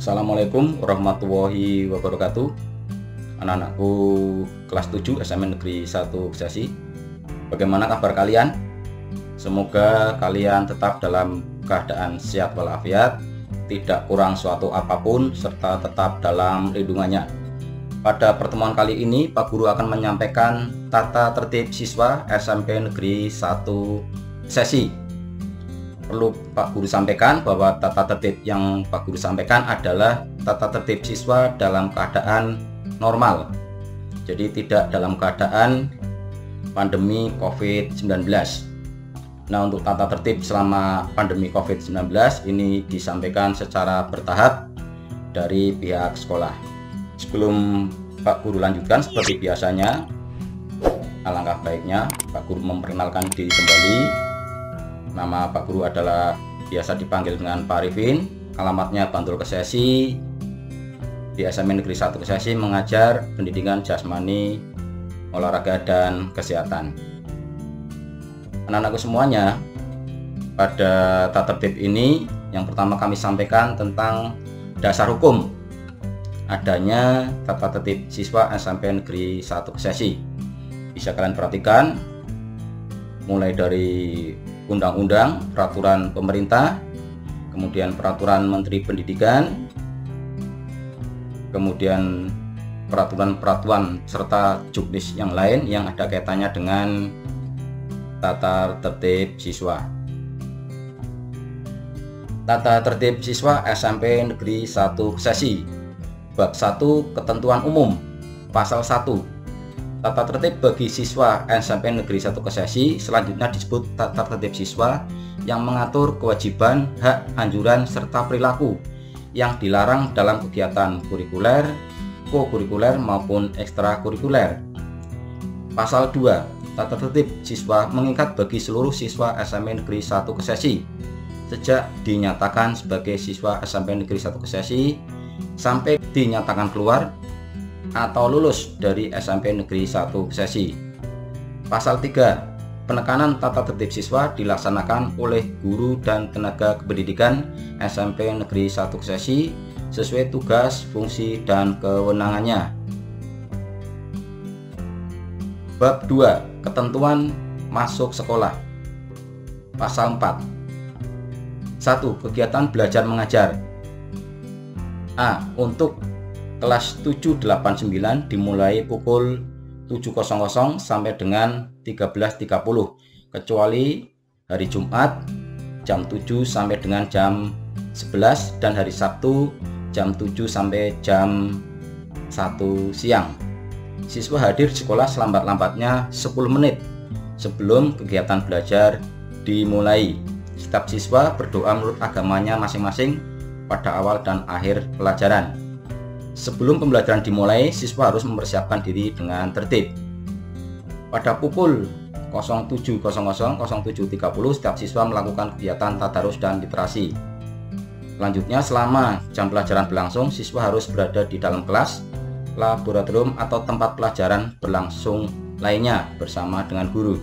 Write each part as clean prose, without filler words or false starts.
Assalamualaikum warahmatullahi wabarakatuh. Anak-anakku kelas 7 SMN Negeri 1 Bekasi. Bagaimana kabar kalian? Semoga kalian tetap dalam keadaan sehat walafiat, tidak kurang suatu apapun, serta tetap dalam lindungannya. Pada pertemuan kali ini, Pak Guru akan menyampaikan tata tertib siswa SMP Negeri 1 Bekasi. Perlu Pak Guru sampaikan bahwa tata tertib yang Pak Guru sampaikan adalah tata tertib siswa dalam keadaan normal. Jadi tidak dalam keadaan pandemi COVID-19. Nah, untuk tata tertib selama pandemi COVID-19 ini disampaikan secara bertahap dari pihak sekolah. Sebelum Pak Guru lanjutkan, seperti biasanya, alangkah baiknya Pak Guru memperkenalkan diri kembali. Nama Pak Guru adalah biasa dipanggil dengan Pak Arifin, alamatnya Bantul Kesesi, di SMN Negeri 1 Kesesi, mengajar pendidikan jasmani, olahraga, dan kesehatan. Anak-anakku semuanya, pada tata tertib ini yang pertama kami sampaikan tentang dasar hukum adanya tata tertib siswa SMP Negeri 1 Kesesi. Bisa kalian perhatikan mulai dari undang-undang, peraturan pemerintah, kemudian peraturan Menteri Pendidikan, kemudian peraturan-peraturan serta juknis yang lain yang ada kaitannya dengan tata tertib siswa. Tata tertib siswa SMP Negeri 1 Bekasi. Bab 1, Ketentuan Umum. Pasal 1. Tata tertib bagi siswa SMP Negeri 1 Bekasi selanjutnya disebut tata tertib siswa yang mengatur kewajiban, hak, anjuran, serta perilaku yang dilarang dalam kegiatan kurikuler, kokurikuler maupun ekstrakurikuler. Pasal 2. Tata tertib siswa mengikat bagi seluruh siswa SMP Negeri 1 Bekasi sejak dinyatakan sebagai siswa SMP Negeri 1 Bekasi sampai dinyatakan keluar atau lulus dari SMP Negeri 1 Bekasi. Pasal 3. Penekanan tata tertib siswa dilaksanakan oleh guru dan tenaga kependidikan SMP Negeri 1 Bekasi sesuai tugas, fungsi, dan kewenangannya. Bab 2. Ketentuan masuk sekolah. Pasal 4. 1. Kegiatan belajar mengajar. A. Untuk kelas 7-8-9 dimulai pukul 7.00 sampai dengan 13.30 kecuali hari Jumat jam 7 sampai dengan jam 11 dan hari Sabtu jam 7 sampai jam 1 siang. Siswa hadir di sekolah selambat-lambatnya 10 menit sebelum kegiatan belajar dimulai. Setiap siswa berdoa menurut agamanya masing-masing pada awal dan akhir pelajaran. Sebelum pembelajaran dimulai, siswa harus mempersiapkan diri dengan tertib. Pada pukul 07.00, 07.30 setiap siswa melakukan kegiatan tadarus dan literasi. Selanjutnya, selama jam pelajaran berlangsung, siswa harus berada di dalam kelas, laboratorium, atau tempat pelajaran berlangsung lainnya bersama dengan guru.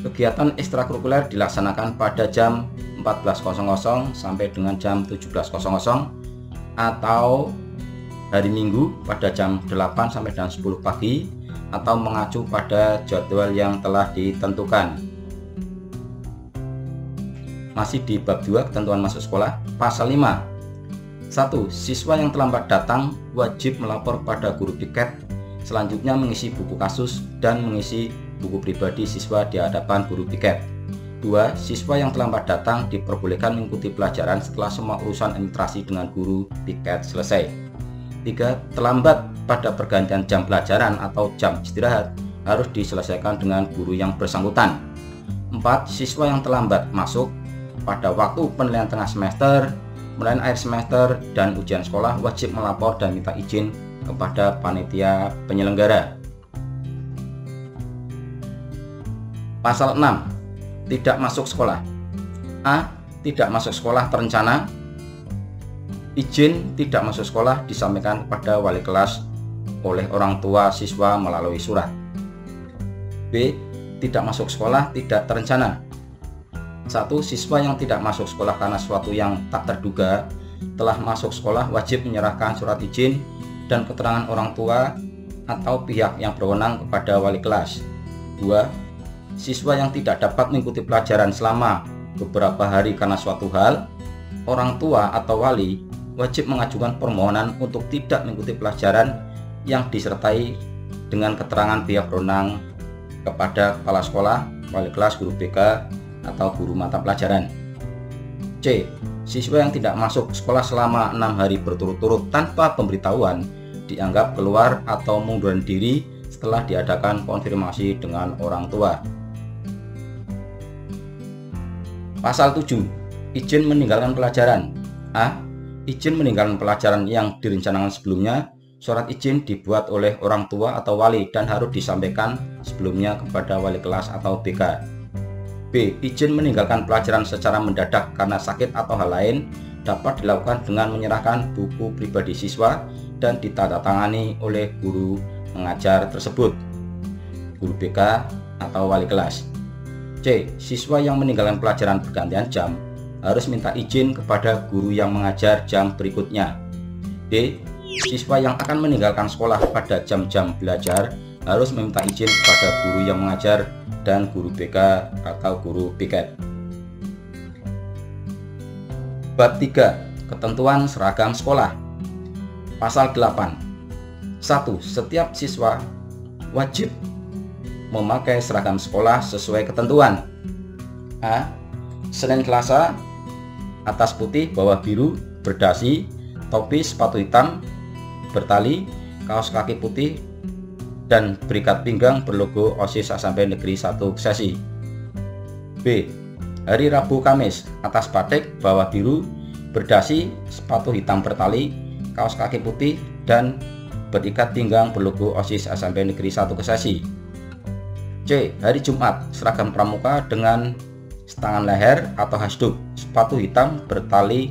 Kegiatan ekstrakurikuler dilaksanakan pada jam 14.00 sampai dengan jam 17.00 atau hari Minggu pada jam 8 sampai dengan 10 pagi atau mengacu pada jadwal yang telah ditentukan. Masih di bab 2, ketentuan masuk sekolah. Pasal 5. 1. Siswa yang terlambat datang wajib melapor pada guru piket, selanjutnya mengisi buku kasus dan mengisi buku pribadi siswa di hadapan guru piket. 2. Siswa yang terlambat datang diperbolehkan mengikuti pelajaran setelah semua urusan administrasi dengan guru piket selesai. 3. Terlambat pada pergantian jam pelajaran atau jam istirahat harus diselesaikan dengan guru yang bersangkutan. 4. Siswa yang terlambat masuk pada waktu penilaian tengah semester, penilaian akhir semester, dan ujian sekolah wajib melapor dan minta izin kepada panitia penyelenggara. Pasal 6. Tidak masuk sekolah. A. Tidak masuk sekolah terencana. Izin tidak masuk sekolah disampaikan kepada wali kelas oleh orang tua siswa melalui surat. B. Tidak masuk sekolah tidak terencana. 1. Siswa yang tidak masuk sekolah karena sesuatu yang tak terduga telah masuk sekolah wajib menyerahkan surat izin dan keterangan orang tua atau pihak yang berwenang kepada wali kelas. 2. Siswa yang tidak dapat mengikuti pelajaran selama beberapa hari karena suatu hal, orang tua atau wali wajib mengajukan permohonan untuk tidak mengikuti pelajaran yang disertai dengan keterangan pihak berwenang kepada kepala sekolah, wali kelas, guru BK, atau guru mata pelajaran. C. Siswa yang tidak masuk sekolah selama 6 hari berturut-turut tanpa pemberitahuan dianggap keluar atau mengundurkan diri setelah diadakan konfirmasi dengan orang tua. Pasal 7. Izin meninggalkan pelajaran. A. Izin meninggalkan pelajaran yang direncanakan sebelumnya. Surat izin dibuat oleh orang tua atau wali dan harus disampaikan sebelumnya kepada wali kelas atau BK. B. Izin meninggalkan pelajaran secara mendadak karena sakit atau hal lain dapat dilakukan dengan menyerahkan buku pribadi siswa dan ditandatangani oleh guru mengajar tersebut, guru BK atau wali kelas. C. Siswa yang meninggalkan pelajaran bergantian jam harus minta izin kepada guru yang mengajar jam berikutnya. D. Siswa yang akan meninggalkan sekolah pada jam-jam belajar harus meminta izin kepada guru yang mengajar dan guru BK atau guru piket. Bab 3. Ketentuan seragam sekolah. Pasal 8. 1. Setiap siswa wajib memakai seragam sekolah sesuai ketentuan. A. Senin Selasa atas putih, bawah biru, berdasi, topi sepatu hitam bertali, kaos kaki putih, dan berikat pinggang berlogo OSIS SMP Negeri 1 Bekasi. B. Hari Rabu Kamis atas batik, bawah biru, berdasi, sepatu hitam bertali, kaos kaki putih, dan berikat pinggang berlogo OSIS SMP Negeri 1 Bekasi. C. Hari Jumat seragam pramuka dengan setangan leher atau hasduk, sepatu hitam bertali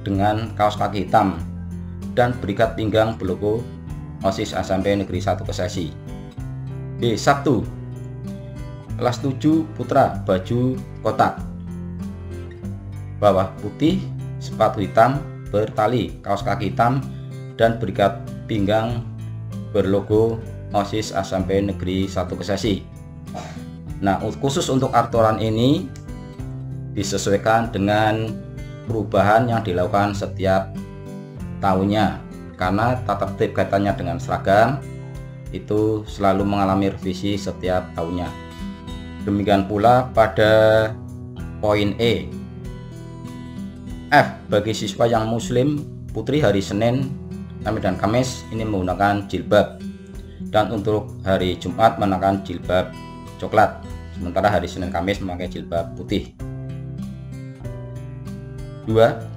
dengan kaos kaki hitam, dan berikat pinggang berlogo OSIS SMP Negeri 1 Bekasi. B. Sabtu kelas 7 putra, baju kotak, bawah putih, sepatu hitam bertali, kaos kaki hitam, dan berikat pinggang berlogo OSIS SMP Negeri 1 Bekasi. Nah, khusus untuk aturan ini disesuaikan dengan perubahan yang dilakukan setiap tahunnya, karena tata tertib kaitannya dengan seragam itu selalu mengalami revisi setiap tahunnya. Demikian pula pada poin E. F. Bagi siswa yang muslim putri hari Senin, dan Kamis ini menggunakan jilbab, dan untuk hari Jumat menggunakan jilbab coklat, sementara hari Senin Kamis memakai jilbab putih. 2.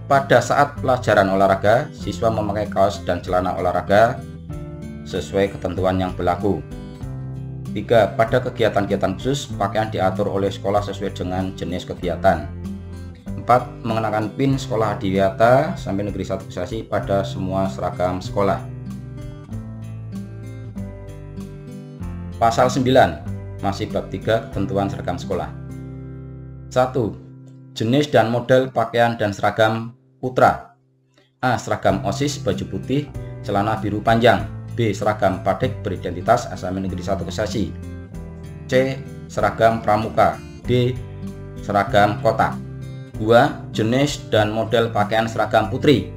Pada saat pelajaran olahraga, siswa memakai kaos dan celana olahraga sesuai ketentuan yang berlaku. 3. Pada kegiatan-kegiatan khusus, pakaian diatur oleh sekolah sesuai dengan jenis kegiatan. 4. Mengenakan pin sekolah Adiwiyata sampai Negeri 1 Bekasi pada semua seragam sekolah. Pasal 9. Masih bab 3, ketentuan seragam sekolah. 1. Jenis dan model pakaian dan seragam putra. A. Seragam OSIS baju putih, celana biru panjang. B. Seragam batik beridentitas SMP Negeri 1 Bekasi. C. Seragam pramuka. D. Seragam kotak. 2. Jenis dan model pakaian seragam putri.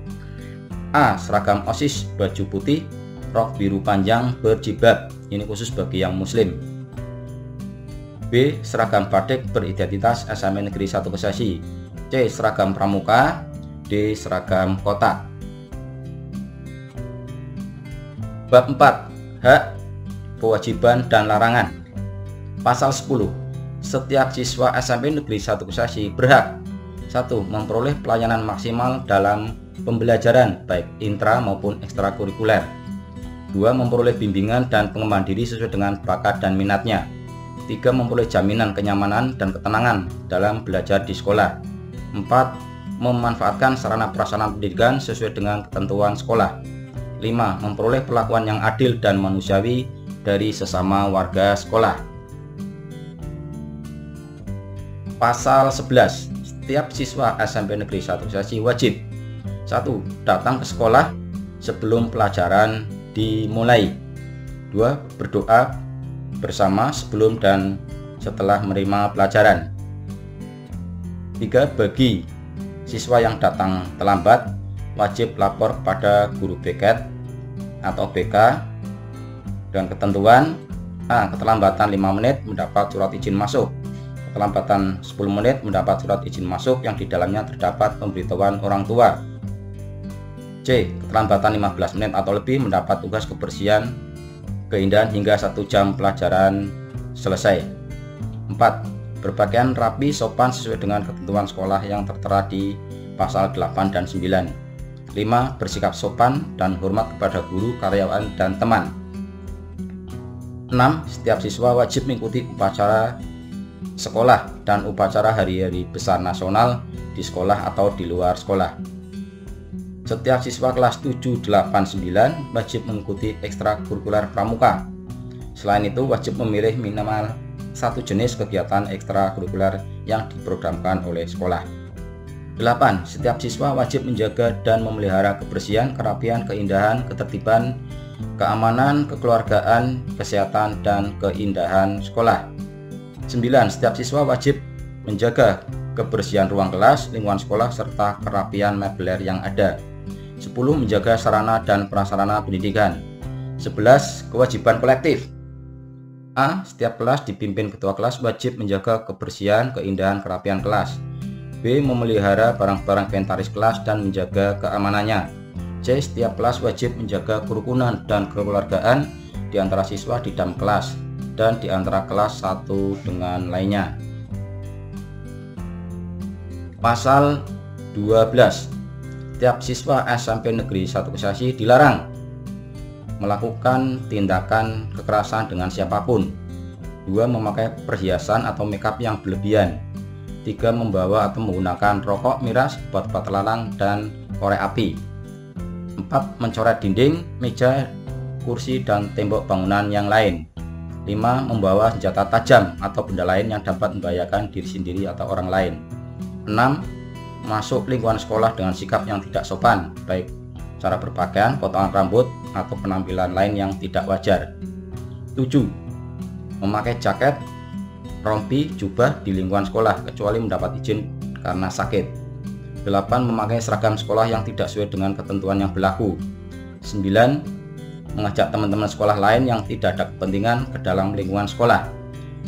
A. Seragam OSIS baju putih, rok biru panjang berjilbab. Ini khusus bagi yang muslim. B. Seragam batik beridentitas SMP Negeri 1 Bekasi. C. Seragam pramuka. D. Seragam kotak. Bab 4. Hak, kewajiban, dan larangan. Pasal 10. Setiap siswa SMP Negeri 1 Bekasi berhak 1. Memperoleh pelayanan maksimal dalam pembelajaran baik intra maupun ekstrakurikuler. 2. Memperoleh bimbingan dan pengembangan diri sesuai dengan bakat dan minatnya. 3. Memperoleh jaminan kenyamanan dan ketenangan dalam belajar di sekolah. 4. Memanfaatkan sarana prasarana pendidikan sesuai dengan ketentuan sekolah. 5. Memperoleh perlakuan yang adil dan manusiawi dari sesama warga sekolah. Pasal 11. Setiap siswa SMP Negeri 1 Bekasi wajib 1. Datang ke sekolah sebelum pelajaran dimulai. 2. Berdoa bersama sebelum dan setelah menerima pelajaran. 3. Bagi siswa yang datang terlambat, wajib lapor kepada guru BK atau BK. Dan ketentuan: A. Keterlambatan 5 menit mendapat surat izin masuk. Keterlambatan 10 menit mendapat surat izin masuk yang di dalamnya terdapat pemberitahuan orang tua. C. Keterlambatan 15 menit atau lebih mendapat tugas kebersihan keindahan hingga 1 jam pelajaran selesai. 4. Berpakaian rapi sopan sesuai dengan ketentuan sekolah yang tertera di pasal 8 dan 9. 5. Bersikap sopan dan hormat kepada guru, karyawan, dan teman. 6. Setiap siswa wajib mengikuti upacara sekolah dan upacara hari-hari besar nasional di sekolah atau di luar sekolah. Setiap siswa kelas 7, 8, 9 wajib mengikuti ekstrakurikuler pramuka. Selain itu, wajib memilih minimal 1 jenis kegiatan ekstrakurikuler yang diprogramkan oleh sekolah. 8. Setiap siswa wajib menjaga dan memelihara kebersihan, kerapian, keindahan, ketertiban, keamanan, kekeluargaan, kesehatan, dan keindahan sekolah. 9. Setiap siswa wajib menjaga kebersihan ruang kelas, lingkungan sekolah, serta kerapian meubiler yang ada. 10. Menjaga sarana dan prasarana pendidikan. 11. Kewajiban kolektif. A. Setiap kelas dipimpin ketua kelas wajib menjaga kebersihan, keindahan, kerapian kelas. B. Memelihara barang-barang inventaris kelas dan menjaga keamanannya. C. Setiap kelas wajib menjaga kerukunan dan kekeluargaan di antara siswa di dalam kelas dan di antara kelas satu dengan lainnya. Pasal 12. Setiap siswa SMP Negeri 1 Kesasi dilarang melakukan tindakan kekerasan dengan siapapun. 2. Memakai perhiasan atau makeup yang berlebihan. 3. Membawa atau menggunakan rokok, miras, obat-obat terlarang, dan korek api. 4. Mencoret dinding, meja, kursi, dan tembok bangunan yang lain. 5. Membawa senjata tajam atau benda lain yang dapat membahayakan diri sendiri atau orang lain. 6. Masuk lingkungan sekolah dengan sikap yang tidak sopan, baik cara berpakaian, potongan rambut, atau penampilan lain yang tidak wajar. 7. Memakai jaket, rompi, jubah di lingkungan sekolah kecuali mendapat izin karena sakit. 8. Memakai seragam sekolah yang tidak sesuai dengan ketentuan yang berlaku. 9. Mengajak teman-teman sekolah lain yang tidak ada kepentingan ke dalam lingkungan sekolah.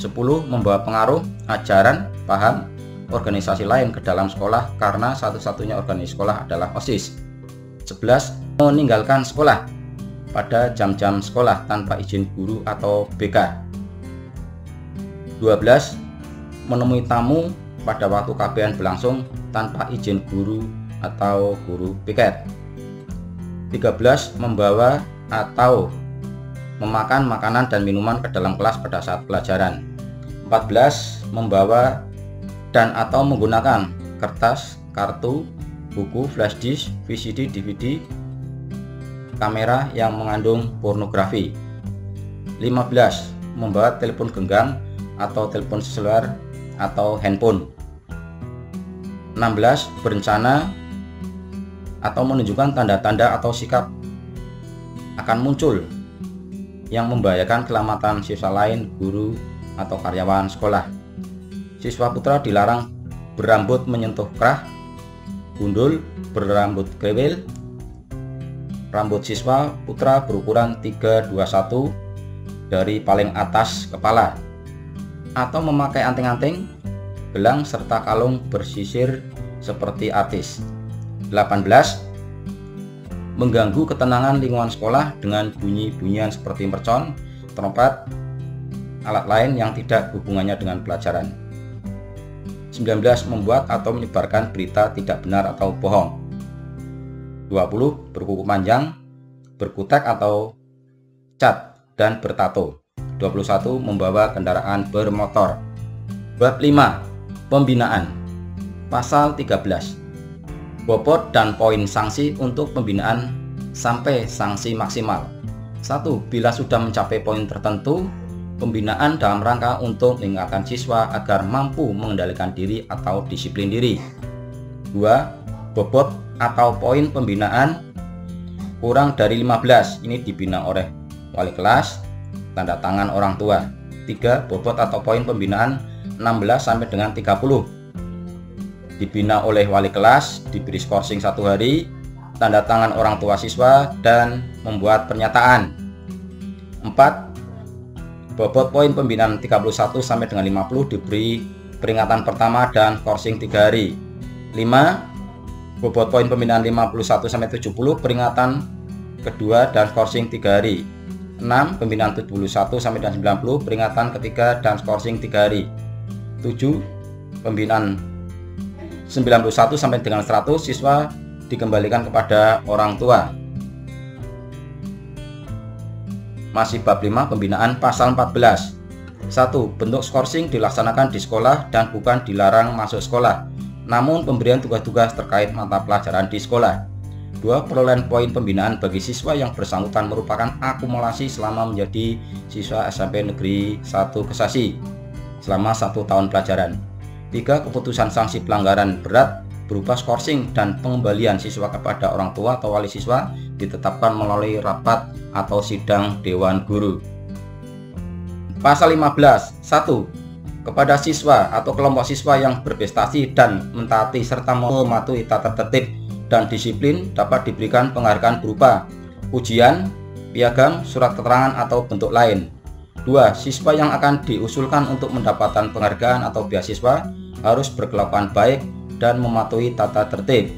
10. Membawa pengaruh, ajaran, paham, organisasi lain ke dalam sekolah karena satu-satunya organisasi sekolah adalah OSIS. 11. Meninggalkan sekolah pada jam-jam sekolah tanpa izin guru atau BK. 12. Menemui tamu pada waktu KBN berlangsung tanpa izin guru atau guru piket. 13. Membawa atau memakan makanan dan minuman ke dalam kelas pada saat pelajaran. 14. Membawa dan atau menggunakan kertas, kartu, buku, flash disk, VCD, DVD, kamera yang mengandung pornografi. 15. Membawa telepon genggam atau telepon seluler atau handphone. 16. Berencana atau menunjukkan tanda-tanda atau sikap akan muncul yang membahayakan keselamatan siswa lain, guru, atau karyawan sekolah. Siswa putra dilarang berambut menyentuh kerah, gundul, berambut kriwil. Rambut siswa putra berukuran 321 dari paling atas kepala, atau memakai anting-anting, gelang, serta kalung bersisir seperti artis. 18. Mengganggu ketenangan lingkungan sekolah dengan bunyi-bunyian seperti mercon, trompet, alat lain yang tidak hubungannya dengan pelajaran. 19. Membuat atau menyebarkan berita tidak benar atau bohong. 20. Berkuku panjang, berkutek atau cat, dan bertato. 21. Membawa kendaraan bermotor. Bab 5. Pembinaan. Pasal 13. Bobot dan poin sanksi untuk pembinaan sampai sanksi maksimal. 1. Bila sudah mencapai poin tertentu, pembinaan dalam rangka untuk meningkatkan siswa agar mampu mengendalikan diri atau disiplin diri. 2. bobot atau poin pembinaan kurang dari 15, ini dibina oleh wali kelas, tanda tangan orang tua. 3. Bobot atau poin pembinaan 16 sampai dengan 30, dibina oleh wali kelas, diberi skorsing 1 hari, tanda tangan orang tua siswa, dan membuat pernyataan. 4. Bobot poin pembinaan 31 sampai dengan 50, diberi peringatan pertama dan skorsing 3 hari. 5. Bobot poin pembinaan 51 sampai 70, peringatan kedua dan skorsing 3 hari. 6. Pembinaan 71 sampai dengan 90, peringatan ketiga dan skorsing 3 hari. 7. Pembinaan 91 sampai dengan 100, siswa dikembalikan kepada orang tua. Masih bab 5, pembinaan pasal 14. 1. Bentuk skorsing dilaksanakan di sekolah dan bukan dilarang masuk sekolah, namun pemberian tugas-tugas terkait mata pelajaran di sekolah. 2. Perolehan poin pembinaan bagi siswa yang bersangkutan merupakan akumulasi selama menjadi siswa SMP Negeri 1 Kesasi selama 1 tahun pelajaran. 3. Keputusan sanksi pelanggaran berat berupa skorsing dan pengembalian siswa kepada orang tua atau wali siswa ditetapkan melalui rapat atau sidang Dewan Guru. Pasal 15. 1. Kepada siswa atau kelompok siswa yang berprestasi dan mentaati serta mematuhi tata tertib dan disiplin dapat diberikan penghargaan berupa ujian, piagam, surat keterangan atau bentuk lain. 2. Siswa yang akan diusulkan untuk mendapatkan penghargaan atau beasiswa harus berkelakuan baik dan mematuhi tata tertib.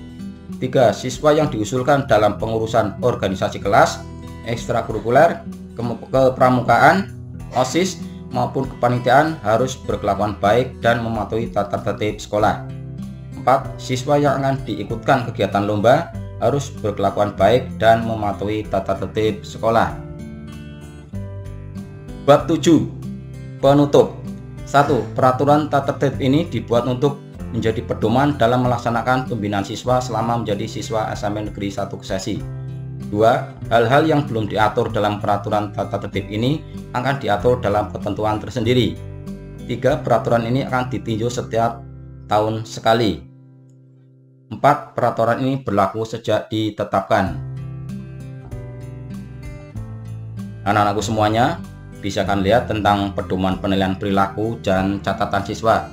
3. Siswa yang diusulkan dalam pengurusan organisasi kelas, ekstrakurikuler, kepramukaan, OSIS maupun kepanitiaan harus berkelakuan baik dan mematuhi tata tertib sekolah. 4. Siswa yang akan diikutkan kegiatan lomba harus berkelakuan baik dan mematuhi tata tertib sekolah. Bab 7. Penutup. 1. Peraturan tata tertib ini dibuat untuk menjadi pedoman dalam melaksanakan pembinaan siswa selama menjadi siswa SMP Negeri 1 Kesasi. 2. Hal-hal yang belum diatur dalam peraturan tata tertib ini akan diatur dalam ketentuan tersendiri. 3. Peraturan ini akan ditinjau setiap tahun sekali. 4. Peraturan ini berlaku sejak ditetapkan. Anak-anakku semuanya, bisa kan lihat tentang pedoman penilaian perilaku dan catatan siswa.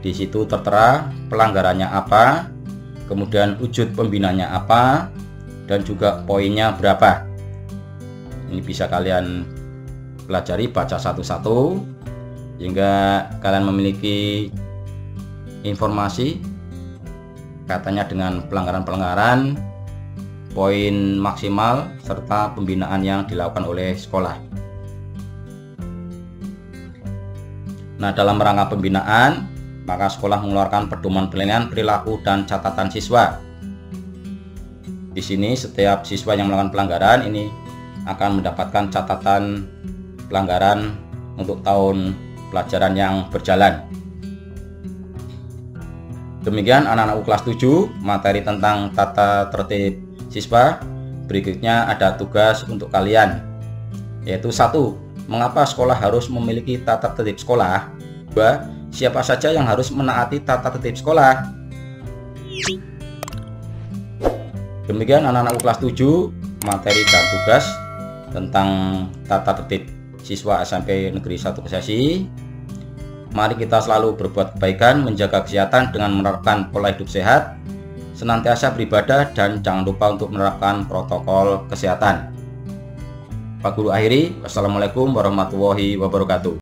Di situ tertera pelanggarannya apa, kemudian wujud pembinanya apa, dan juga poinnya berapa. Ini bisa kalian pelajari, baca satu-satu hingga kalian memiliki informasi katanya dengan pelanggaran-pelanggaran, poin maksimal, serta pembinaan yang dilakukan oleh sekolah. Nah, dalam rangka pembinaan, maka sekolah mengeluarkan pedoman penilaian perilaku dan catatan siswa. Di sini setiap siswa yang melakukan pelanggaran ini akan mendapatkan catatan pelanggaran untuk tahun pelajaran yang berjalan. Demikian anak-anakku kelas 7 materi tentang tata tertib siswa. Berikutnya ada tugas untuk kalian, yaitu 1. Mengapa sekolah harus memiliki tata tertib sekolah? 2. Siapa saja yang harus menaati tata tertib sekolah? Demikian anak-anakku kelas 7 materi dan tugas tentang tata tertib siswa SMP Negeri 1 Kesasi. Mari kita selalu berbuat kebaikan, menjaga kesehatan dengan menerapkan pola hidup sehat, senantiasa beribadah, dan jangan lupa untuk menerapkan protokol kesehatan. Pak Guru akhiri, wassalamualaikum warahmatullahi wabarakatuh.